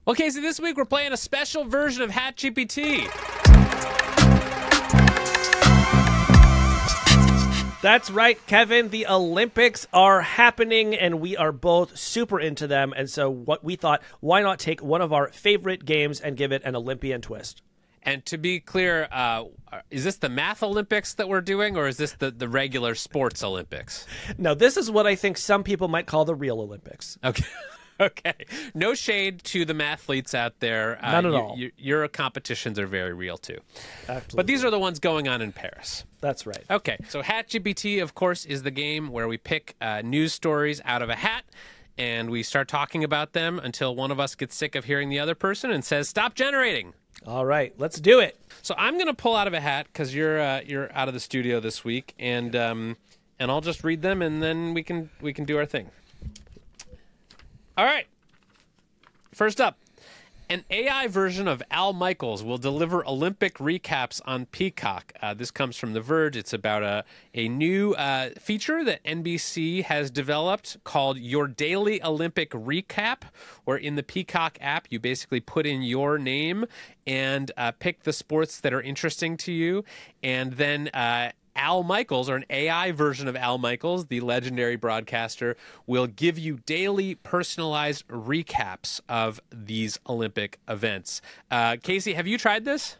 Well, Casey, this week we're playing a special version of HatGPT. That's right, Kevin. The Olympics are happening, and we are both super into them. And so what we thought, why not take one of our favorite games and give it an Olympian twist? And to be clear, is this the Math Olympics that we're doing, or is this the regular sports Olympics? No, this is what I think some people might call the real Olympics. Okay. Okay. No shade to the mathletes out there. None at all. Your competitions are very real, too. Absolutely. But these are the ones going on in Paris. That's right. Okay. So HatGPT, of course, is the game where we pick news stories out of a hat, and we start talking about them until one of us gets sick of hearing the other person and says, stop generating. All right. Let's do it. So I'm going to pull out of a hat because you're out of the studio this week, and I'll just read them, and then we can do our thing. All right. First up, an AI version of Al Michaels will deliver Olympic recaps on Peacock. This comes from The Verge. It's about a new feature that NBC has developed called Your Daily Olympic Recap, where in the Peacock app, you basically put in your name and pick the sports that are interesting to you, and then Al Michaels, or an AI version of Al Michaels, the legendary broadcaster, will give you daily personalized recaps of these Olympic events. Casey, have you tried this?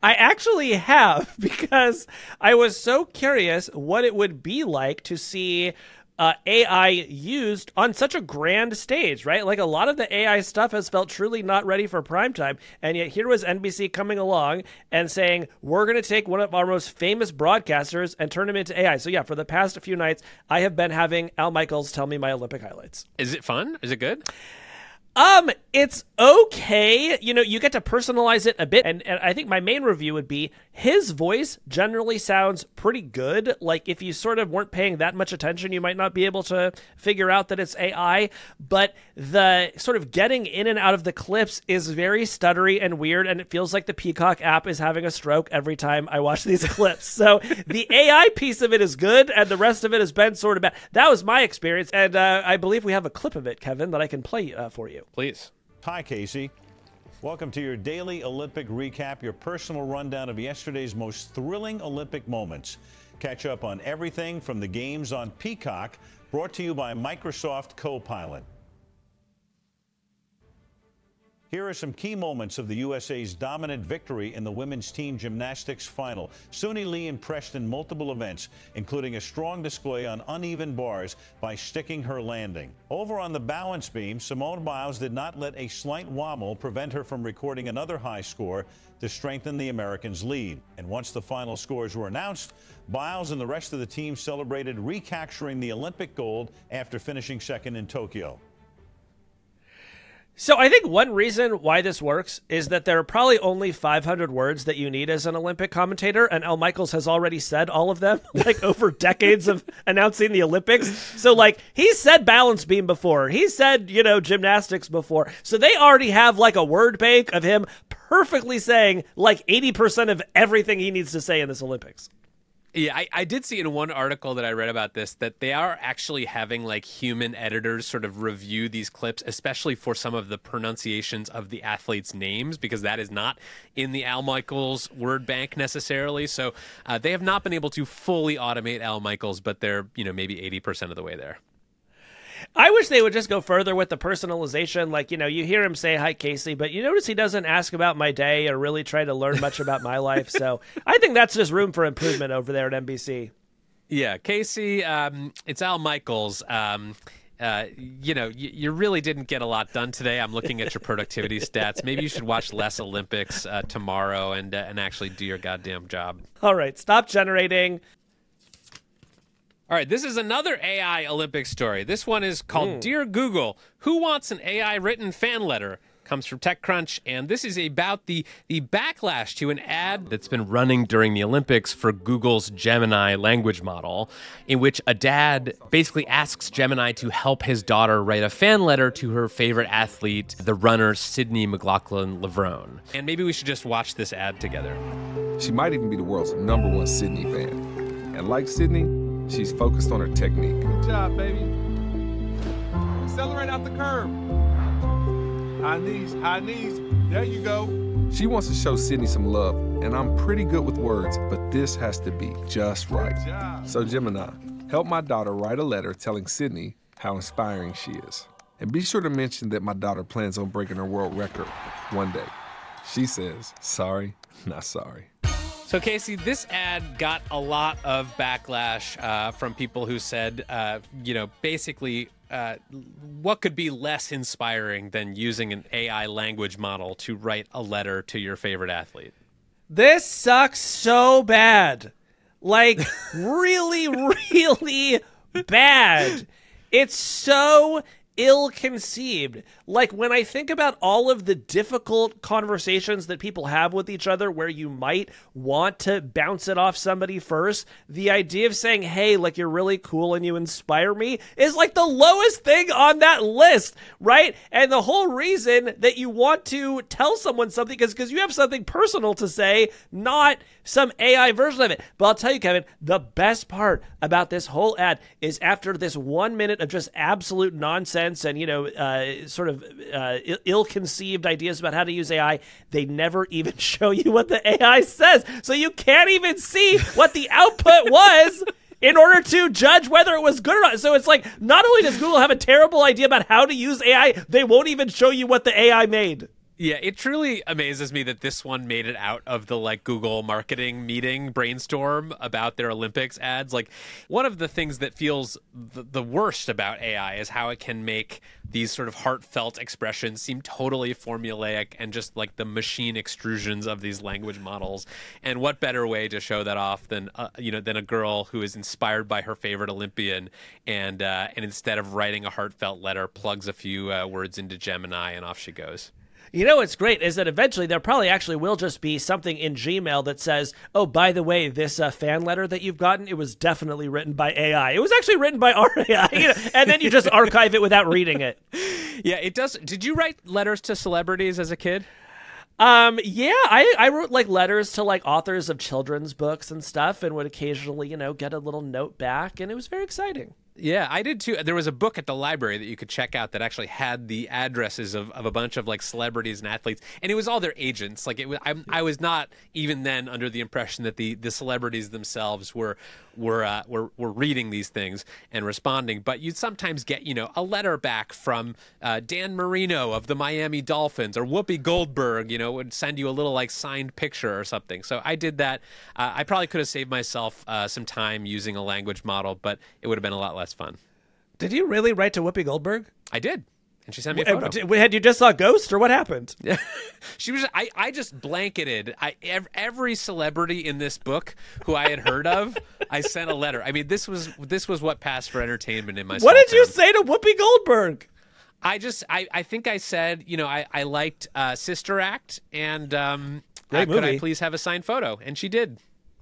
I actually have, because I was so curious what it would be like to see AI used on such a grand stage, right? Like, a lot of the AI stuff has felt truly not ready for primetime, and yet here was NBC coming along and saying, we're going to take one of our most famous broadcasters and turn him into AI. So yeah, for the past few nights, I have been having Al Michaels tell me my Olympic highlights. Is it fun? Is it good? It's okay. You know, you get to personalize it a bit. And I think my main review would be his voice generally sounds pretty good. Like, if you sort of weren't paying that much attention, you might not be able to figure out that it's AI. But the sort of getting in and out of the clips is very stuttery and weird. And it feels like the Peacock app is having a stroke every time I watch these clips. So the AI piece of it is good, and the rest of it has been sort of bad. That was my experience. And I believe we have a clip of it, Kevin, that I can play for you. Please. Hi, Casey. Welcome to your daily Olympic recap, your personal rundown of yesterday's most thrilling Olympic moments. Catch up on everything from the games on Peacock, brought to you by Microsoft Copilot. Here are some key moments of the USA's dominant victory in the women's team gymnastics final. Suni Lee impressed in multiple events, including a strong display on uneven bars by sticking her landing. Over on the balance beam, Simone Biles did not let a slight wobble prevent her from recording another high score to strengthen the Americans' lead. And once the final scores were announced, Biles and the rest of the team celebrated recapturing the Olympic gold after finishing second in Tokyo. So I think one reason why this works is that there are probably only 500 words that you need as an Olympic commentator, and Al Michaels has already said all of them, like, over decades of announcing the Olympics. So, like, he's said balance beam before. He's said, you know, gymnastics before. So they already have, like, a word bank of him perfectly saying, like, 80% of everything he needs to say in this Olympics. Yeah, I did see in one article that I read about this that they are actually having, like, human editors sort of review these clips, especially for some of the pronunciations of the athletes' names, because that is not in the Al Michaels word bank necessarily. So they have not been able to fully automate Al Michaels, but they're, you know, maybe 80% of the way there. I wish they would just go further with the personalization. Like, you know, you hear him say, hi, Casey, but you notice he doesn't ask about my day or really try to learn much about my life. So I think that's just room for improvement over there at NBC. Yeah, Casey, it's Al Michaels. You know, you really didn't get a lot done today. I'm looking at your productivity stats. Maybe you should watch less Olympics tomorrow and actually do your goddamn job. All right, stop generating. All right, this is another AI Olympic story. This one is called Dear Google, Who Wants an AI Written Fan Letter? Comes from TechCrunch, and this is about the backlash to an ad that's been running during the Olympics for Google's Gemini language model, in which a dad basically asks Gemini to help his daughter write a fan letter to her favorite athlete, the runner Sydney McLaughlin-Levrone. And maybe we should just watch this ad together. She might even be the world's #1 Sydney fan. And like Sydney, she's focused on her technique. Good job, baby. Accelerate out the curb. High knees. There you go. She wants to show Sydney some love, and I'm pretty good with words, but this has to be just right. So Gemini, help my daughter write a letter telling Sydney how inspiring she is. And be sure to mention that my daughter plans on breaking her world record one day. She says, sorry, not sorry. So, Casey, this ad got a lot of backlash from people who said, basically, what could be less inspiring than using an AI language model to write a letter to your favorite athlete? This sucks so bad. Like, really, really bad. It's so ill-conceived. Like, when I think about all of the difficult conversations that people have with each other where you might want to bounce it off somebody first, the idea of saying, hey, like, you're really cool and you inspire me is like the lowest thing on that list, right? And the whole reason that you want to tell someone something is because you have something personal to say, not some AI version of it. But I'll tell you, Kevin, the best part about this whole ad is after this 1 minute of just absolute nonsense and, sort of ill-conceived ideas about how to use AI, they never even show you what the AI says. So you can't even see what the output was in order to judge whether it was good or not. So it's like, not only does Google have a terrible idea about how to use AI, they won't even show you what the AI made. Yeah, it truly amazes me that this one made it out of the Google marketing meeting brainstorm about their Olympics ads. Like, one of the things that feels the worst about AI is how it can make these sort of heartfelt expressions seem totally formulaic and just like the machine extrusions of these language models. And what better way to show that off than a girl who is inspired by her favorite Olympian and instead of writing a heartfelt letter, plugs a few words into Gemini and off she goes. You know what's great is that eventually there probably actually will just be something in Gmail that says, oh, by the way, this fan letter that you've gotten, it was definitely written by AI. It was actually written by our AI, and then you just archive it without reading it. Yeah, it does. Did you write letters to celebrities as a kid? Yeah, I wrote letters to authors of children's books and stuff and would occasionally, get a little note back, and it was very exciting. Yeah, I did too. There was a book at the library that you could check out that actually had the addresses of a bunch of celebrities and athletes, and it was all their agents. I was not even then under the impression that the celebrities themselves were reading these things and responding. But you'd sometimes get a letter back from Dan Marino of the Miami Dolphins, or Whoopi Goldberg. Would send you a little signed picture or something. So I did that. I probably could have saved myself some time using a language model, but it would have been a lot less fun. Did you really write to Whoopi Goldberg? I did. And she sent me a photo. Had you just saw Ghost, or what happened? She was. I just blanketed every celebrity in this book who I had heard of. I sent a letter. I mean, this was what passed for entertainment in my. What did you say to Whoopi Goldberg? I think I said, I liked Sister Act, and Great could movie. I please have a signed photo? And she did,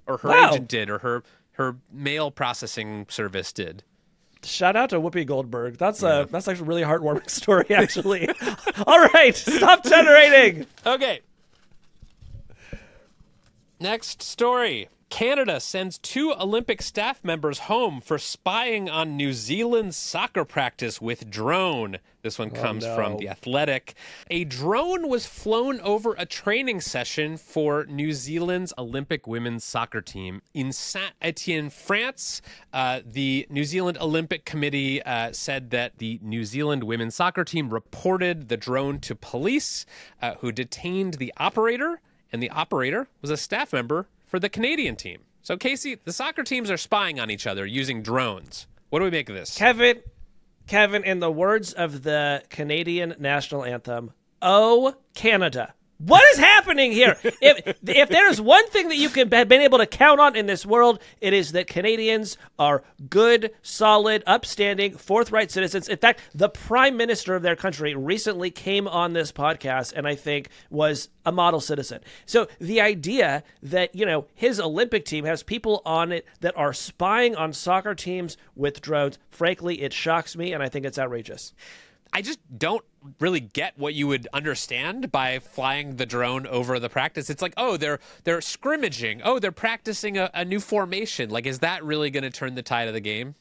or her Wow. agent did, or her mail processing service did. Shout out to Whoopi Goldberg. That's actually a really heartwarming story, actually. All right, stop generating. Okay. Next story. Canada sends 2 Olympic staff members home for spying on New Zealand's soccer practice with drone. This one comes from The Athletic. A drone was flown over a training session for New Zealand's Olympic women's soccer team in Saint-Étienne, France. The New Zealand Olympic Committee said that the New Zealand women's soccer team reported the drone to police, who detained the operator, and the operator was a staff member for the Canadian team. So, Casey, the soccer teams are spying on each other using drones. What do we make of this? Kevin, in the words of the Canadian national anthem, "Oh, Canada." What is happening here? If there's one thing that you can have been able to count on in this world, it is that Canadians are good, solid, upstanding, forthright citizens. In fact, the prime minister of their country recently came on this podcast and I think was a model citizen. So the idea that, his Olympic team has people on it that are spying on soccer teams with drones, frankly, it shocks me and I think it's outrageous. I just don't really get what you would understand by flying the drone over the practice. It's like, oh, they're scrimmaging. Oh, they're practicing a new formation. Is that really going to turn the tide of the game?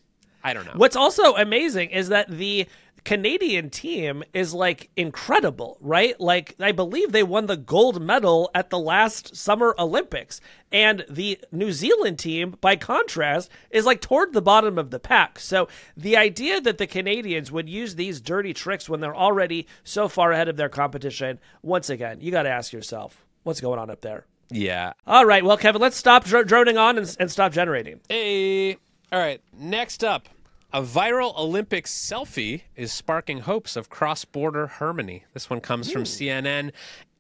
I don't know. What's also amazing is that the Canadian team is like incredible, right? Like I believe they won the gold medal at the last Summer Olympics. And the New Zealand team, by contrast, is like toward the bottom of the pack. So the idea that the Canadians would use these dirty tricks when they're already so far ahead of their competition, once again, you got to ask yourself, what's going on up there? Yeah. All right, well, Kevin, let's stop droning on and stop generating. Hey. All right, next up. A viral Olympics selfie is sparking hopes of cross-border harmony. This one comes from CNN.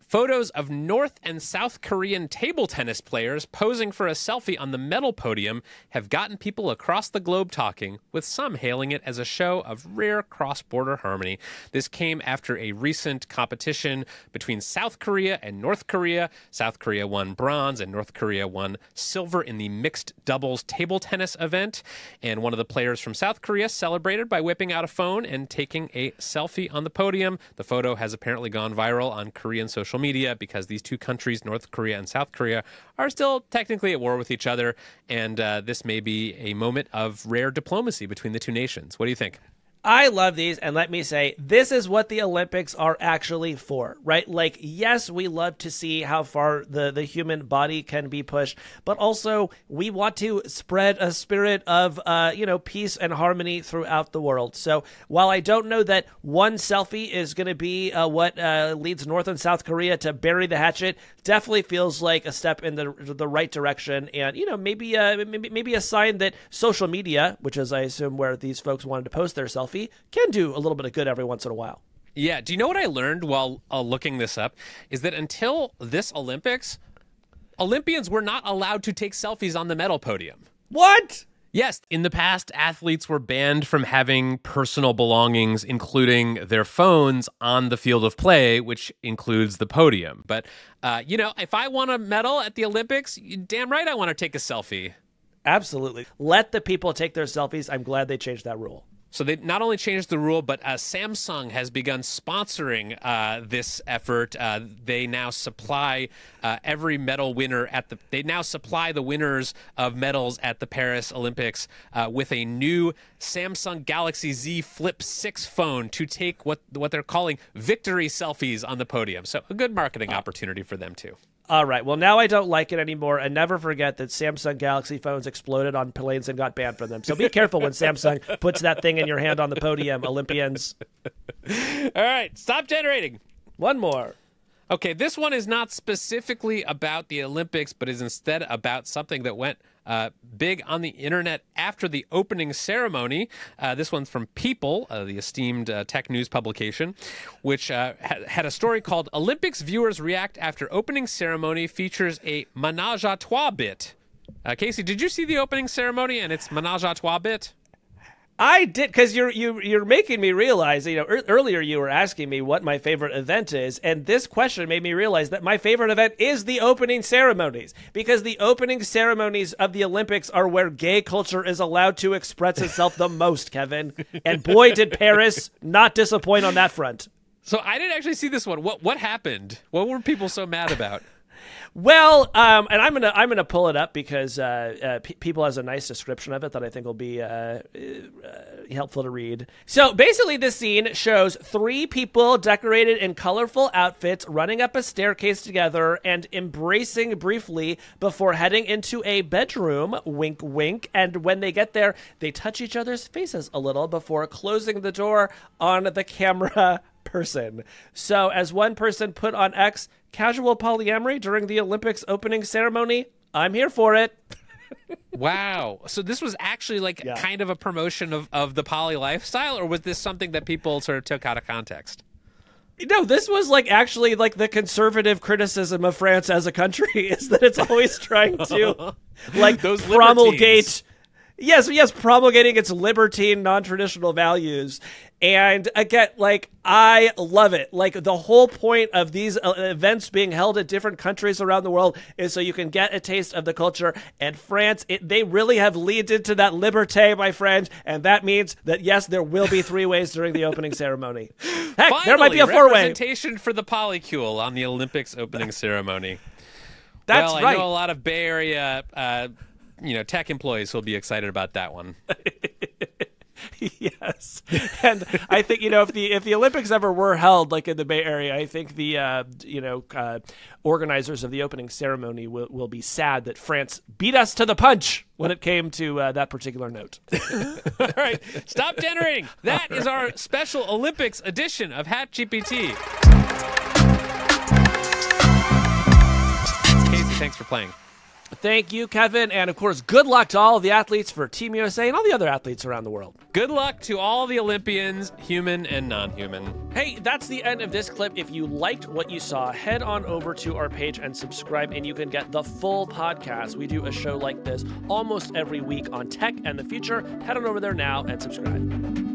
Photos of North and South Korean table tennis players posing for a selfie on the medal podium have gotten people across the globe talking, with some hailing it as a show of rare cross-border harmony. This came after a recent competition between South Korea and North Korea. South Korea won bronze and North Korea won silver in the mixed doubles table tennis event. And one of the players from South Korea celebrated by whipping out a phone and taking a selfie on the podium. The photo has apparently gone viral on Korean social media because these two countries, North Korea and South Korea, are still technically at war with each other, and this may be a moment of rare diplomacy between the two nations. What do you think? I love these, and let me say, this is what the Olympics are actually for, right? Like, yes, we love to see how far the human body can be pushed, but also we want to spread a spirit of, peace and harmony throughout the world. So while I don't know that one selfie is going to be what leads North and South Korea to bury the hatchet, definitely feels like a step in the right direction, and maybe a sign that social media, which is I assume where these folks wanted to post their selfie, can do a little bit of good every once in a while. Yeah. Do you know what I learned while looking this up? Is that until this Olympics, Olympians were not allowed to take selfies on the medal podium. What? Yes. In the past, athletes were banned from having personal belongings, including their phones, on the field of play, which includes the podium. But, if I want a medal at the Olympics, damn right I want to take a selfie. Absolutely. Let the people take their selfies. I'm glad they changed that rule. So they not only changed the rule, but Samsung has begun sponsoring this effort. They now supply every medal winner They now supply the winners of medals at the Paris Olympics with a new Samsung Galaxy Z Flip 6 phone to take what they're calling victory selfies on the podium. So a good marketing opportunity for them too. All right. Well, now I don't like it anymore. And never forget that Samsung Galaxy phones exploded on planes and got banned from them. So be careful when Samsung puts that thing in your hand on the podium, Olympians. All right. Stop generating. One more. Okay. This one is not specifically about the Olympics, but is instead about something that went big on the internet after the opening ceremony. This one's from People, the esteemed tech news publication, which had a story called Olympics Viewers React After Opening Ceremony Features a Menage a Trois Bit. Casey, did you see the opening ceremony and its Menage a Trois Bit? I did, because you're making me realize, earlier you were asking me what my favorite event is, and this question made me realize that my favorite event is the opening ceremonies, because the opening ceremonies of the Olympics are where gay culture is allowed to express itself the most, Kevin. And boy, did Paris not disappoint on that front. So I didn't actually see this one. What happened? What were people so mad about? Well, and I'm gonna pull it up because People has a nice description of it that I think will be helpful to read. So basically, this scene shows three people decorated in colorful outfits running up a staircase together and embracing briefly before heading into a bedroom. Wink, wink. And when they get there, they touch each other's faces a little before closing the door on the camera person. So as one person put on X, casual polyamory during the Olympics opening ceremony, I'm here for it. Wow. So this was actually kind of a promotion of the poly lifestyle, or was this something that people sort of took out of context? No, this was actually the conservative criticism of France as a country is that it's always trying to those promulgate libertines. Yes, promulgating its libertine, non-traditional values. And again, I love it. The whole point of these events being held at different countries around the world is so you can get a taste of the culture. And France, they really have leaned into that liberté, my friend. And that means that, yes, there will be three ways during the opening ceremony. Heck, Finally, there might be a four-way. Representation for the polycule on the Olympics opening ceremony. That's right. I know a lot of Bay Area tech employees will be excited about that one. Yes, and I think if the Olympics ever were held like in the Bay Area, I think the organizers of the opening ceremony will be sad that France beat us to the punch when it came to that particular note. All right, stop generating. That is our special Olympics edition of HatGPT. Casey, thanks for playing. Thank you, Kevin. And, of course, good luck to all the athletes for Team USA and all the other athletes around the world. Good luck to all the Olympians, human and non-human. Hey, that's the end of this clip. If you liked what you saw, head on over to our page and subscribe, and you can get the full podcast. We do a show like this almost every week on tech and the future. Head on over there now and subscribe.